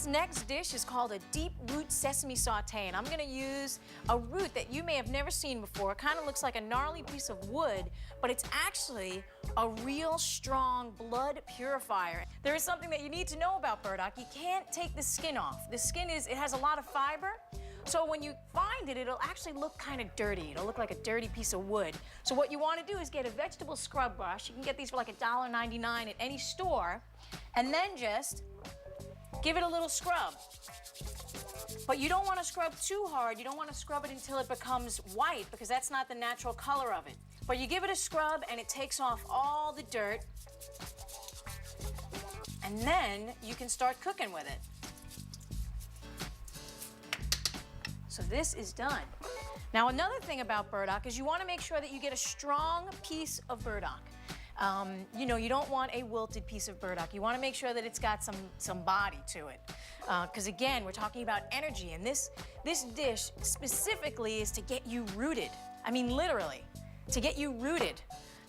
This next dish is called a deep root sesame saute, and I'm gonna use a root that you may have never seen before. It kind of looks like a gnarly piece of wood, but it's actually a real strong blood purifier. There is something that you need to know about burdock. You can't take the skin off. The skin it has a lot of fiber, so when you find it, it'll actually look kind of dirty. It'll look like a dirty piece of wood. So what you want to do is get a vegetable scrub brush. You can get these for like $1.99 at any store, and then just give it a little scrub. But you don't want to scrub too hard. You don't want to scrub it until it becomes white, because that's not the natural color of it. But you give it a scrub and it takes off all the dirt. And then you can start cooking with it. So this is done. Now another thing about burdock is you want to make sure that you get a strong piece of burdock. You know, you don't want a wilted piece of burdock. You want to make sure that it's got some body to it. Because again, we're talking about energy, and this dish specifically is to get you rooted. I mean, literally, to get you rooted.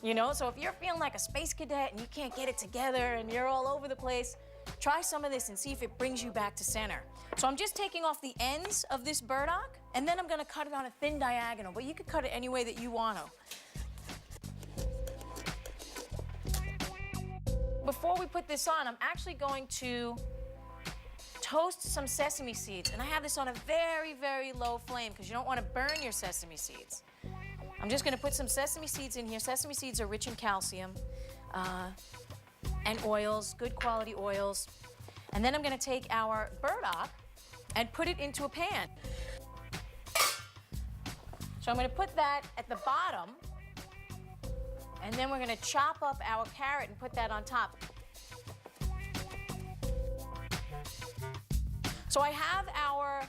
You know, so if you're feeling like a space cadet and you can't get it together and you're all over the place, try some of this and see if it brings you back to center. So I'm just taking off the ends of this burdock, and then I'm gonna cut it on a thin diagonal, but you could cut it any way that you want to. Before we put this on, I'm actually going to toast some sesame seeds, and I have this on a very, very low flame because you don't want to burn your sesame seeds. I'm just going to put some sesame seeds in here. Sesame seeds are rich in calcium and oils, good quality oils. And then I'm going to take our burdock and put it into a pan. So I'm going to put that at the bottom, and then we're going to chop up our carrot and put that on top. So I have our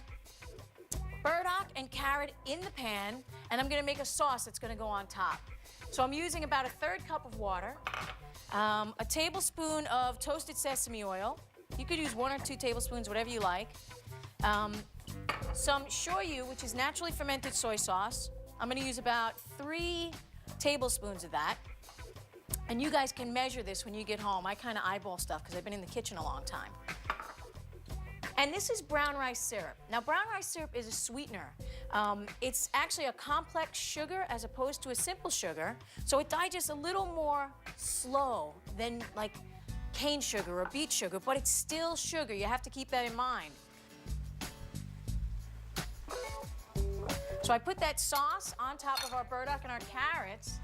burdock and carrot in the pan, and I'm going to make a sauce that's going to go on top. So I'm using about a 1/3 cup of water, a tablespoon of toasted sesame oil. You could use 1 or 2 tablespoons, whatever you like. Some shoyu, which is naturally fermented soy sauce. I'm going to use about 3 tablespoons of that. And you guys can measure this when you get home. I kind of eyeball stuff because I've been in the kitchen a long time. And this is brown rice syrup. Now, brown rice syrup is a sweetener. It's actually a complex sugar as opposed to a simple sugar, so it digests a little more slow than like cane sugar or beet sugar, but it's still sugar. You have to keep that in mind. So I put that sauce on top of our burdock and our carrots,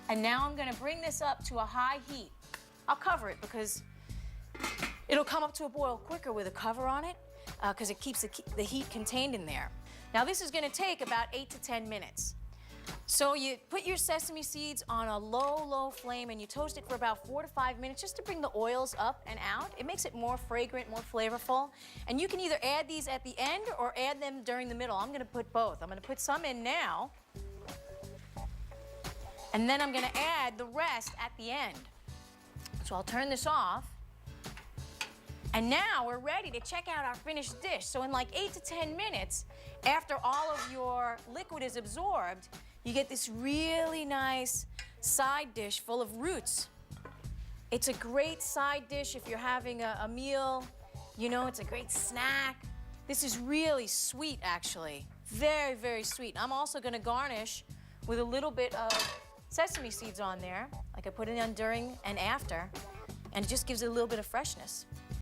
and now I'm gonna bring this up to a high heat. I'll cover it because it'll come up to a boil quicker with a cover on it because it keeps the heat contained in there. Now this is gonna take about 8 to 10 minutes. So you put your sesame seeds on a low, low flame and you toast it for about 4 to 5 minutes just to bring the oils up and out. It makes it more fragrant, more flavorful. And you can either add these at the end or add them during the middle. I'm gonna put both. I'm gonna put some in now, and then I'm gonna add the rest at the end. So I'll turn this off. And now we're ready to check out our finished dish. So in like 8 to 10 minutes, after all of your liquid is absorbed, you get this really nice side dish full of roots. It's a great side dish if you're having a meal. You know, it's a great snack. This is really sweet, actually. Very, very sweet. I'm also gonna garnish with a little bit of sesame seeds on there, like I put it on during and after, and it just gives it a little bit of freshness.